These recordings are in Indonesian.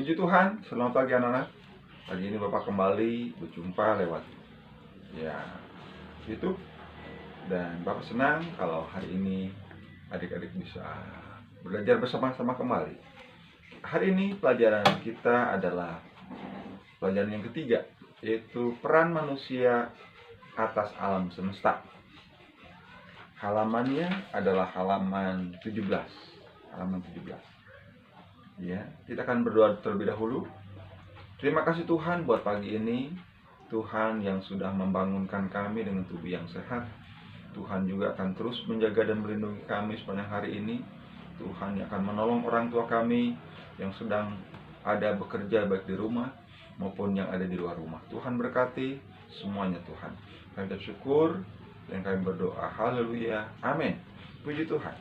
Puji Tuhan, selamat pagi anak-anak. Pagi ini Bapak kembali berjumpa lewat YouTube. Dan Bapak senang kalau hari ini adik-adik bisa belajar bersama-sama kembali. Hari ini pelajaran kita adalah pelajaran yang ketiga, yaitu peran manusia atas alam semesta. Halamannya adalah halaman 17. Ya, kita akan berdoa terlebih dahulu. Terima kasih Tuhan buat pagi ini. Tuhan yang sudah membangunkan kami dengan tubuh yang sehat. Tuhan juga akan terus menjaga dan melindungi kami sepanjang hari ini. Tuhan yang akan menolong orang tua kami yang sedang ada bekerja baik di rumah maupun yang ada di luar rumah. Tuhan berkati semuanya Tuhan. Kami bersyukur dan kami berdoa. Haleluya. Amin. Puji Tuhan.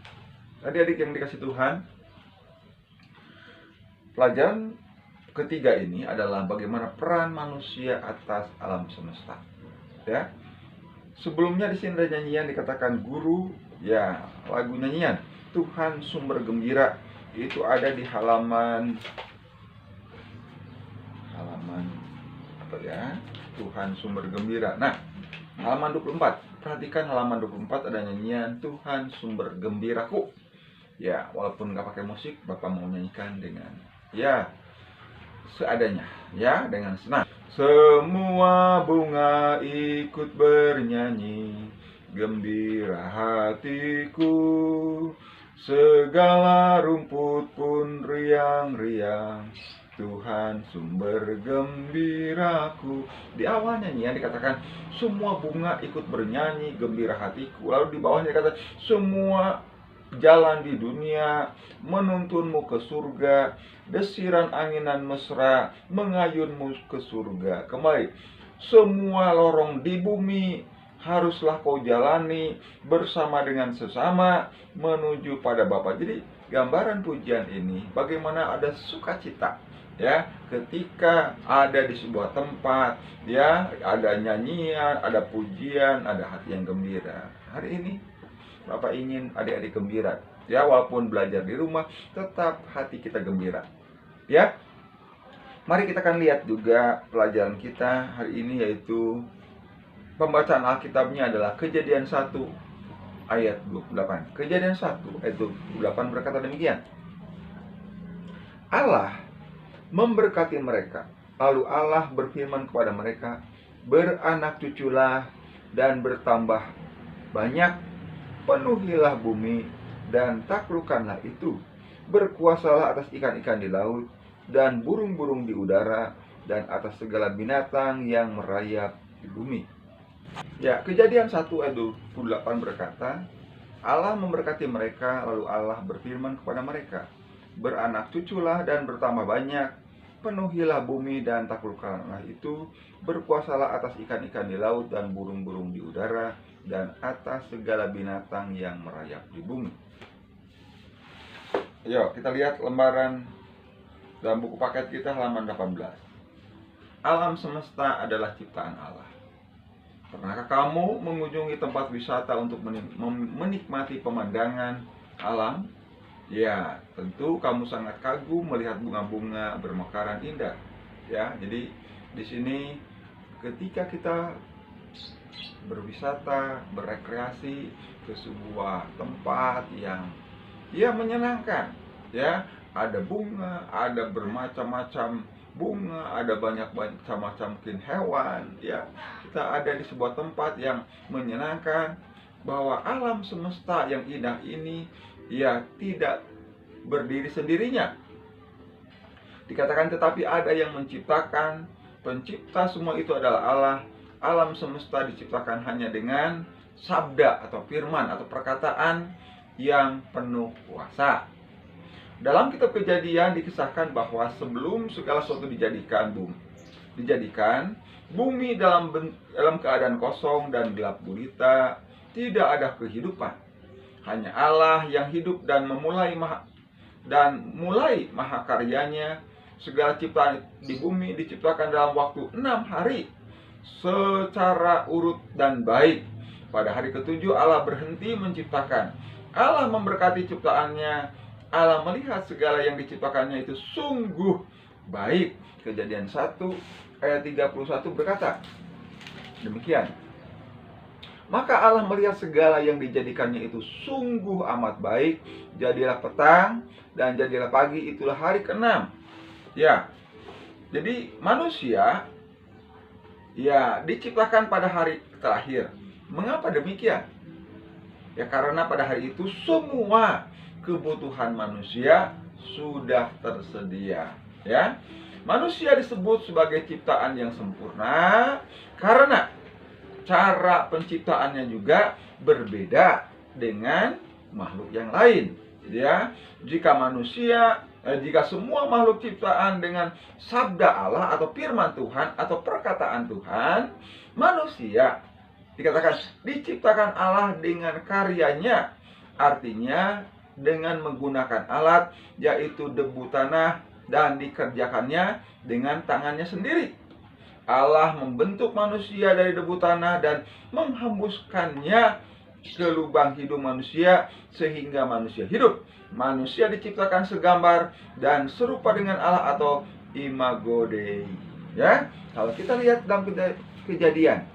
Adik-adik yang dikasih Tuhan, pelajaran ketiga ini adalah bagaimana peran manusia atas alam semesta. Ya. Sebelumnya di sini ada nyanyian dikatakan guru, ya, lagu nyanyian Tuhan sumber gembira. Itu ada di halaman apa ya? Tuhan sumber gembira. Nah, halaman 24. Perhatikan halaman 24 ada nyanyian Tuhan sumber gembiraku. Ya, walaupun nggak pakai musik, Bapak mau nyanyikan dengan seadanya, ya, dengan senang. Semua bunga ikut bernyanyi, gembira hatiku. Segala rumput pun riang-riang, Tuhan sumber gembiraku. Di awal nyanyian dikatakan semua bunga ikut bernyanyi, gembira hatiku. Lalu di bawahnya dikatakan semua jalan di dunia menuntunmu ke surga, desiran anginan mesra mengayunmu ke surga. Kembali, semua lorong di bumi haruslah kau jalani bersama dengan sesama menuju pada Bapa. Jadi gambaran pujian ini bagaimana ada sukacita, ya, ketika ada di sebuah tempat, ya, ada nyanyian, ada pujian, ada hati yang gembira. Hari ini Bapak ingin adik-adik gembira, ya, walaupun belajar di rumah tetap hati kita gembira, ya. Mari kita akan lihat juga pelajaran kita hari ini, yaitu pembacaan Alkitabnya adalah Kejadian 1 ayat 28. Kejadian 1 ayat 28 berkata demikian. Allah memberkati mereka, lalu Allah berfirman kepada mereka, beranak cuculah dan bertambah banyak, penuhilah bumi dan taklukkanlah itu. Berkuasalah atas ikan-ikan di laut dan burung-burung di udara dan atas segala binatang yang merayap di bumi. Ya, Kejadian 1 ayat 28 berkata, Allah memberkati mereka, lalu Allah berfirman kepada mereka, beranak cuculah dan bertambah banyak, penuhilah bumi dan taklukkanlah itu, berkuasalah atas ikan-ikan di laut dan burung-burung di udara dan atas segala binatang yang merayap di bumi. Yuk, kita lihat lembaran dalam buku paket kita halaman 18. Alam semesta adalah ciptaan Allah. Pernahkah kamu mengunjungi tempat wisata untuk menikmati pemandangan alam? Ya, tentu kamu sangat kagum melihat bunga-bunga bermekaran indah. Ya, jadi di sini ketika kita berwisata, berekreasi ke sebuah tempat yang menyenangkan, ya, ada bunga, ada bermacam-macam bunga, ada banyak macam-macam hewan, ya. Kita ada di sebuah tempat yang menyenangkan, bahwa alam semesta yang indah ini tidak berdiri sendirinya. Dikatakan tetapi ada yang menciptakan, pencipta semua itu adalah Allah. Alam semesta diciptakan hanya dengan sabda atau firman atau perkataan yang penuh kuasa. Dalam kitab Kejadian dikisahkan bahwa sebelum segala sesuatu dijadikan bumi dalam keadaan kosong dan gelap gulita, tidak ada kehidupan. Hanya Allah yang hidup dan mulai mahakaryanya. Segala ciptaan di bumi diciptakan dalam waktu 6 hari secara urut dan baik. Pada hari ketujuh Allah berhenti menciptakan. Allah memberkati ciptaannya. Allah melihat segala yang diciptakannya itu sungguh baik. Kejadian 1 ayat 31 berkata demikian. Maka Allah melihat segala yang dijadikannya itu sungguh amat baik. Jadilah petang dan jadilah pagi, itulah hari ke-6. Ya, jadi manusia ya diciptakan pada hari terakhir. Mengapa demikian? Ya karena pada hari itu semua kebutuhan manusia sudah tersedia. Ya, manusia disebut sebagai ciptaan yang sempurna karena cara penciptaannya juga berbeda dengan makhluk yang lain. Ya, jika semua makhluk ciptaan dengan sabda Allah atau firman Tuhan atau perkataan Tuhan, manusia dikatakan diciptakan Allah dengan karyanya, artinya dengan menggunakan alat yaitu debu tanah dan dikerjakannya dengan tangannya sendiri. Allah membentuk manusia dari debu tanah dan menghembuskannya ke lubang hidung manusia sehingga manusia hidup. Manusia diciptakan segambar dan serupa dengan Allah atau imago Dei. Ya, kalau kita lihat dalam Kejadian,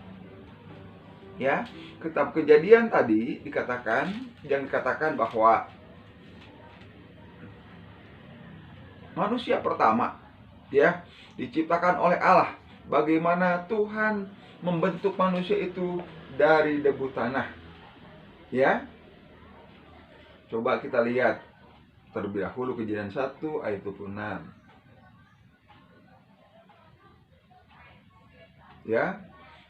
ya, kitab Kejadian tadi dikatakan bahwa manusia pertama ya diciptakan oleh Allah. Bagaimana Tuhan membentuk manusia itu dari debu tanah. Ya. Coba kita lihat terlebih dahulu Kejadian 1 ayat 26. Ya.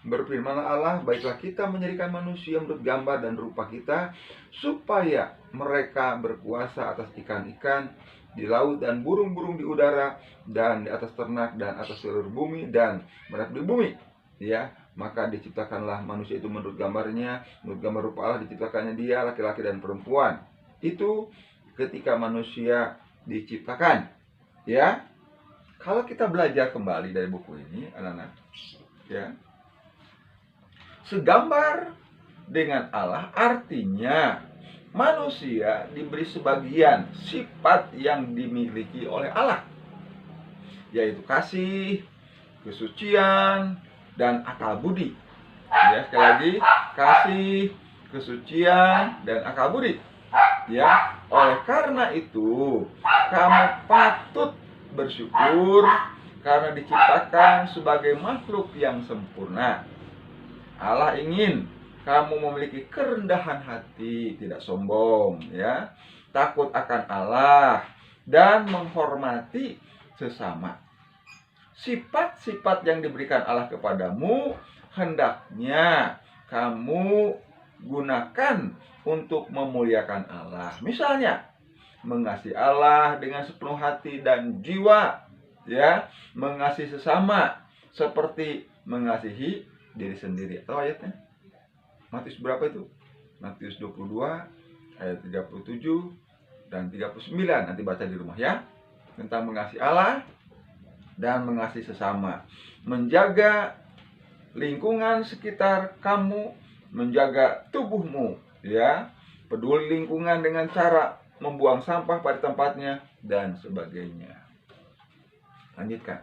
Berfirmanlah Allah, baiklah kita menjadikan manusia menurut gambar dan rupa kita, supaya mereka berkuasa atas ikan-ikan di laut dan burung-burung di udara dan di atas ternak dan atas seluruh bumi dan menetap di bumi. Ya, maka diciptakanlah manusia itu menurut gambarnya, menurut gambar rupa Allah diciptakannya dia, laki-laki dan perempuan. Itu ketika manusia diciptakan. Ya, kalau kita belajar kembali dari buku ini, anak-anak, ya, segambar dengan Allah artinya manusia diberi sebagian sifat yang dimiliki oleh Allah, yaitu kasih, kesucian, dan akal budi. Ya, sekali lagi, kasih, kesucian, dan akal budi. Ya, oleh karena itu kamu patut bersyukur karena diciptakan sebagai makhluk yang sempurna. Allah ingin kamu memiliki kerendahan hati, tidak sombong, ya, takut akan Allah, dan menghormati sesama. Sifat-sifat yang diberikan Allah kepadamu hendaknya kamu gunakan untuk memuliakan Allah. Misalnya, mengasihi Allah dengan sepenuh hati dan jiwa, ya, mengasihi sesama seperti mengasihi diri sendiri. Atau ayatnya Matius berapa itu? Matius 22 ayat 37 dan 39. Nanti baca di rumah ya. Tentang mengasihi Allah dan mengasihi sesama. Menjaga lingkungan sekitar kamu, menjaga tubuhmu, ya. Peduli lingkungan dengan cara membuang sampah pada tempatnya dan sebagainya. Lanjutkan.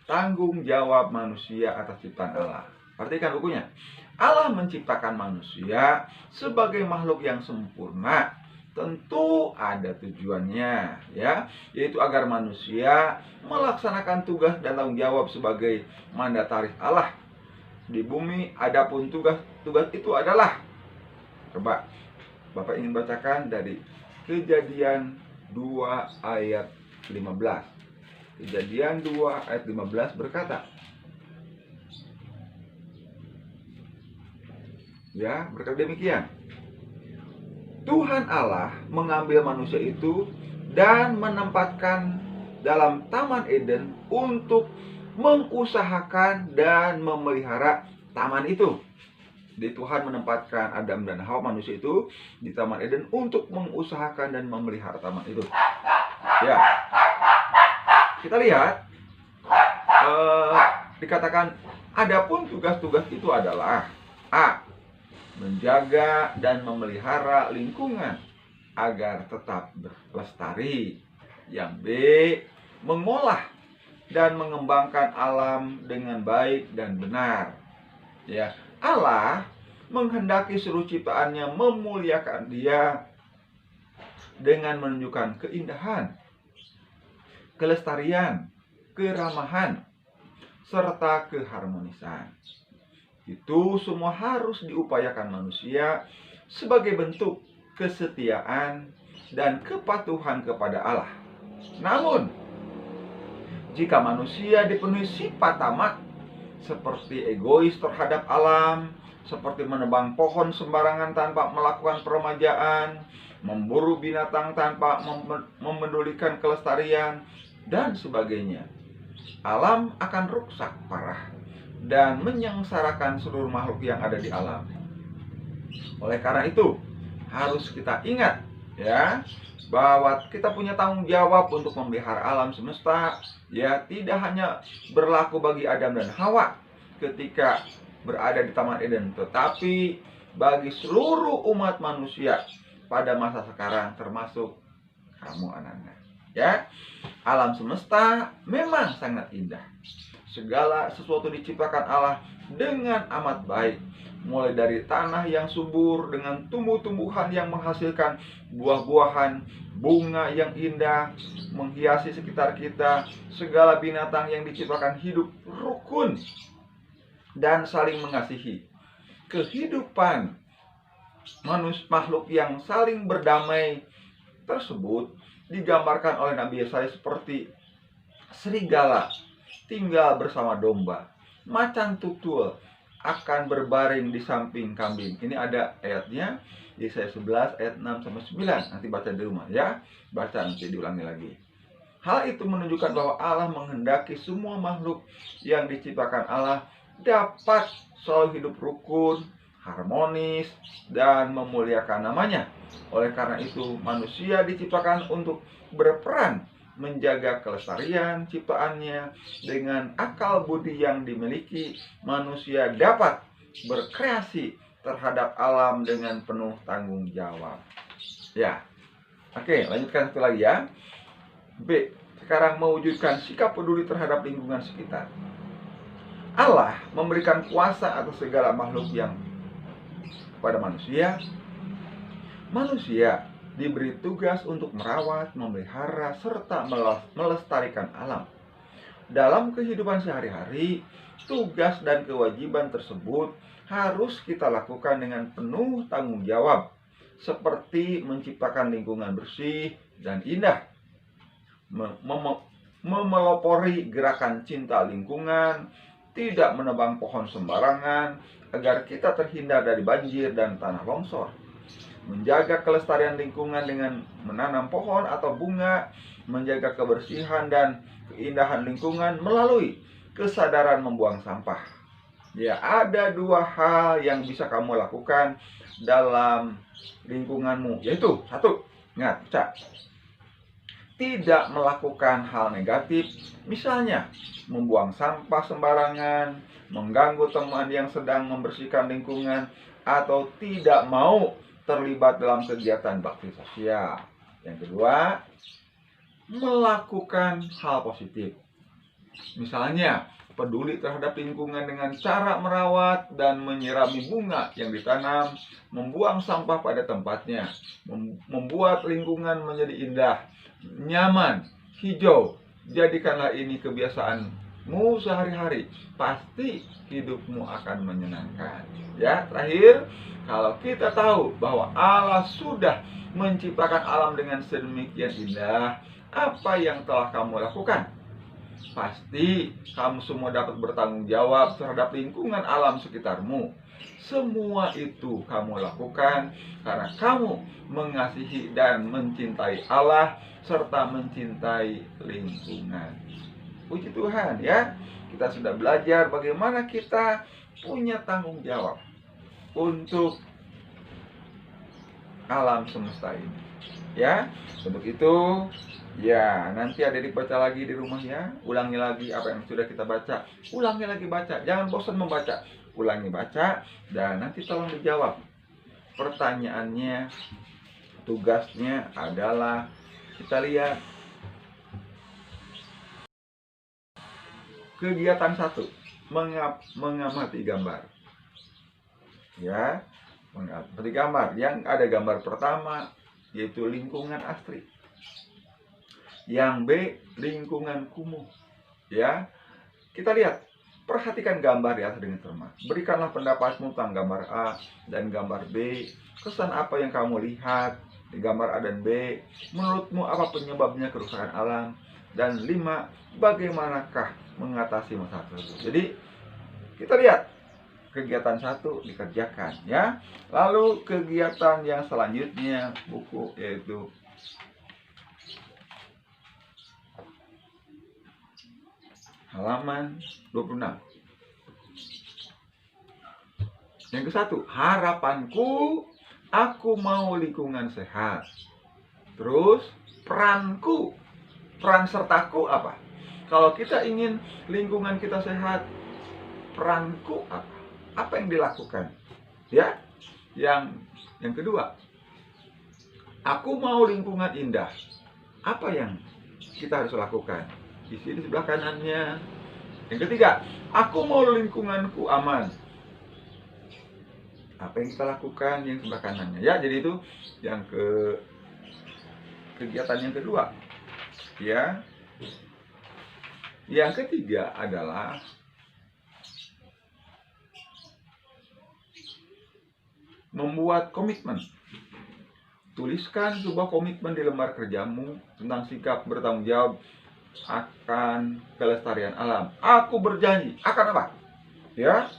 Tanggung jawab manusia atas ciptaan Allah. Perhatikan bukunya. Allah menciptakan manusia sebagai makhluk yang sempurna. Tentu ada tujuannya, ya, yaitu agar manusia melaksanakan tugas dan tanggung jawab sebagai mandataris Allah di bumi. Adapun tugas itu adalah, coba Bapak ingin bacakan dari Kejadian 2 ayat 15. Kejadian 2 ayat 15 berkata, ya, berkata demikian. Tuhan Allah mengambil manusia itu dan menempatkan dalam Taman Eden untuk mengusahakan dan memelihara taman itu. Jadi Tuhan menempatkan Adam dan Hawa, manusia itu, di Taman Eden untuk mengusahakan dan memelihara taman itu. Ya, kita lihat, dikatakan, adapun tugas-tugas itu adalah A, menjaga dan memelihara lingkungan agar tetap lestari. Yang B, mengolah dan mengembangkan alam dengan baik dan benar. Ya, Allah menghendaki seluruh ciptaannya memuliakan Dia dengan menunjukkan keindahan, kelestarian, keramahan, serta keharmonisan. Itu semua harus diupayakan manusia sebagai bentuk kesetiaan dan kepatuhan kepada Allah. Namun, jika manusia dipenuhi sifat tamak seperti egois terhadap alam, seperti menebang pohon sembarangan tanpa melakukan peremajaan, memburu binatang tanpa memedulikan kelestarian, dan sebagainya, alam akan rusak parah dan menyengsarakan seluruh makhluk yang ada di alam. Oleh karena itu, harus kita ingat ya, bahwa kita punya tanggung jawab untuk memelihara alam semesta. Ya, tidak hanya berlaku bagi Adam dan Hawa ketika berada di Taman Eden, tetapi bagi seluruh umat manusia pada masa sekarang, termasuk kamu anak-anak. Ya, alam semesta memang sangat indah. Segala sesuatu diciptakan Allah dengan amat baik, mulai dari tanah yang subur dengan tumbuh-tumbuhan yang menghasilkan buah-buahan, bunga yang indah menghiasi sekitar kita, segala binatang yang diciptakan hidup rukun dan saling mengasihi. Kehidupan makhluk yang saling berdamai tersebut digambarkan oleh Nabi Yesaya seperti serigala tinggal bersama domba, macan tutul akan berbaring di samping kambing. Ini ada ayatnya, Yesaya 11 ayat 6 sampai 9. Nanti baca di rumah ya. Baca nanti diulangi lagi. Hal itu menunjukkan bahwa Allah menghendaki semua makhluk yang diciptakan Allah dapat selalu hidup rukun, harmonis, dan memuliakan namanya. Oleh karena itu, manusia diciptakan untuk berperan menjaga kelestarian ciptaannya. Dengan akal budi yang dimiliki, manusia dapat berkreasi terhadap alam dengan penuh tanggung jawab. Ya, oke, lanjutkan satu lagi ya. B. Sekarang mewujudkan sikap peduli terhadap lingkungan sekitar. Allah memberikan kuasa atas segala makhluk yang pada manusia. Manusia diberi tugas untuk merawat, memelihara, serta melestarikan alam. Dalam kehidupan sehari-hari, tugas dan kewajiban tersebut harus kita lakukan dengan penuh tanggung jawab, seperti menciptakan lingkungan bersih dan indah, memelopori gerakan cinta lingkungan, tidak menebang pohon sembarangan agar kita terhindar dari banjir dan tanah longsor, menjaga kelestarian lingkungan dengan menanam pohon atau bunga, menjaga kebersihan dan keindahan lingkungan melalui kesadaran membuang sampah. Ya, ada dua hal yang bisa kamu lakukan dalam lingkunganmu, yaitu satu, ingat, tidak melakukan hal negatif, misalnya membuang sampah sembarangan, mengganggu teman yang sedang membersihkan lingkungan, atau tidak mau terlibat dalam kegiatan bakti sosial. Yang kedua, melakukan hal positif, misalnya peduli terhadap lingkungan dengan cara merawat dan menyirami bunga yang ditanam, membuang sampah pada tempatnya, membuat lingkungan menjadi indah, nyaman, hijau. Jadikanlah ini kebiasaanmu sehari-hari, pasti hidupmu akan menyenangkan. Ya, terakhir, kalau kita tahu bahwa Allah sudah menciptakan alam dengan sedemikian indah, apa yang telah kamu lakukan? Pasti kamu semua dapat bertanggung jawab terhadap lingkungan alam sekitarmu. Semua itu kamu lakukan karena kamu mengasihi dan mencintai Allah serta mencintai lingkungan. Puji Tuhan ya, kita sudah belajar bagaimana kita punya tanggung jawab untuk alam semesta ini. Ya, untuk itu ya, nanti adik baca lagi di rumah ya. Ulangi lagi apa yang sudah kita baca. Ulangi lagi baca. Jangan bosan membaca. Ulangi baca dan nanti tolong dijawab. Pertanyaannya, tugasnya adalah kita lihat kegiatan 1, mengamati gambar. Ya, mengamati gambar. Yang ada gambar pertama yaitu lingkungan asri. Yang B, lingkungan kumuh. Ya, kita lihat, perhatikan gambar ya dengan cermat. Berikanlah pendapatmu tentang gambar A dan gambar B. Kesan apa yang kamu lihat di gambar A dan B? Menurutmu apa penyebabnya kerusakan alam? Dan 5, bagaimanakah mengatasi masalah tersebut? Jadi kita lihat kegiatan 1 dikerjakan ya. Lalu kegiatan yang selanjutnya buku yaitu halaman 26. Yang ke-1, harapanku, aku mau lingkungan sehat. Terus peranku, peran sertaku apa? Kalau kita ingin lingkungan kita sehat, peranku apa? Apa yang dilakukan? Ya. Yang kedua, aku mau lingkungan indah. Apa yang kita harus lakukan? Isi di sebelah kanannya. Yang ketiga, aku mau lingkunganku aman. Apa yang kita lakukan yang sebelah kanannya? Ya, jadi itu yang kegiatan yang kedua. Ya. Yang ketiga adalah membuat komitmen. Tuliskan sebuah komitmen di lembar kerjamu tentang sikap bertanggung jawab akan kelestarian alam. Aku berjanji akan apa? Ya,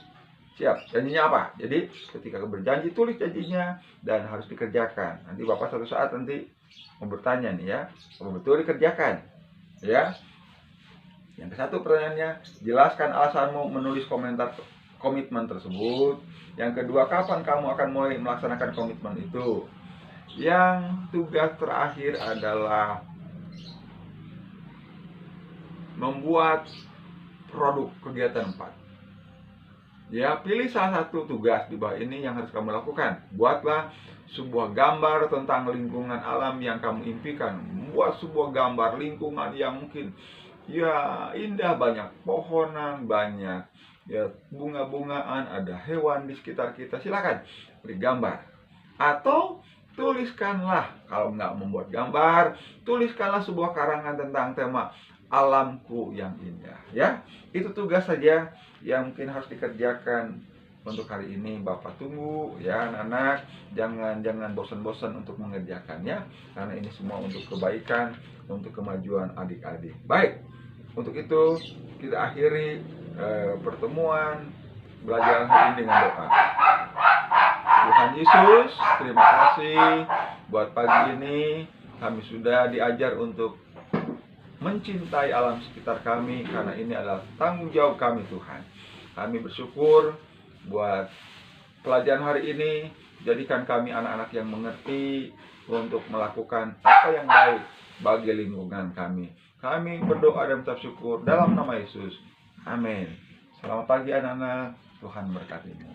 siap. Janjinya apa? Jadi ketika berjanji, tulis janjinya dan harus dikerjakan. Nanti Bapak suatu saat nanti mau bertanya nih ya, apa betul dikerjakan? Ya. Yang ke-1 pertanyaannya, jelaskan alasanmu menulis komitmen tersebut. Yang kedua, kapan kamu akan mulai melaksanakan komitmen itu? Yang tugas terakhir adalah membuat produk kegiatan 4. Ya, pilih salah satu tugas di bawah ini yang harus kamu lakukan. Buatlah sebuah gambar tentang lingkungan alam yang kamu impikan. Buat sebuah gambar lingkungan yang mungkin ya indah, banyak pohonan, banyak ya bunga-bungaan, ada hewan di sekitar kita. Silakan beri gambar. Atau tuliskanlah, kalau nggak membuat gambar, tuliskanlah sebuah karangan tentang tema alamku yang indah. Ya, itu tugas saja yang mungkin harus dikerjakan untuk hari ini. Bapak tunggu ya anak-anak, jangan bosan-bosan untuk mengerjakannya, karena ini semua untuk kebaikan, untuk kemajuan adik-adik. Baik, untuk itu kita akhiri pertemuan belajar hari ini dengan doa. Tuhan Yesus, terima kasih buat pagi ini kami sudah diajar untuk mencintai alam sekitar kami, karena ini adalah tanggung jawab kami Tuhan. Kami bersyukur buat pelajaran hari ini. Jadikan kami anak-anak yang mengerti untuk melakukan apa yang baik bagi lingkungan kami. Kami berdoa dan mengucap syukur dalam nama Yesus. Amin. Selamat pagi anak-anak. Tuhan berkatimu.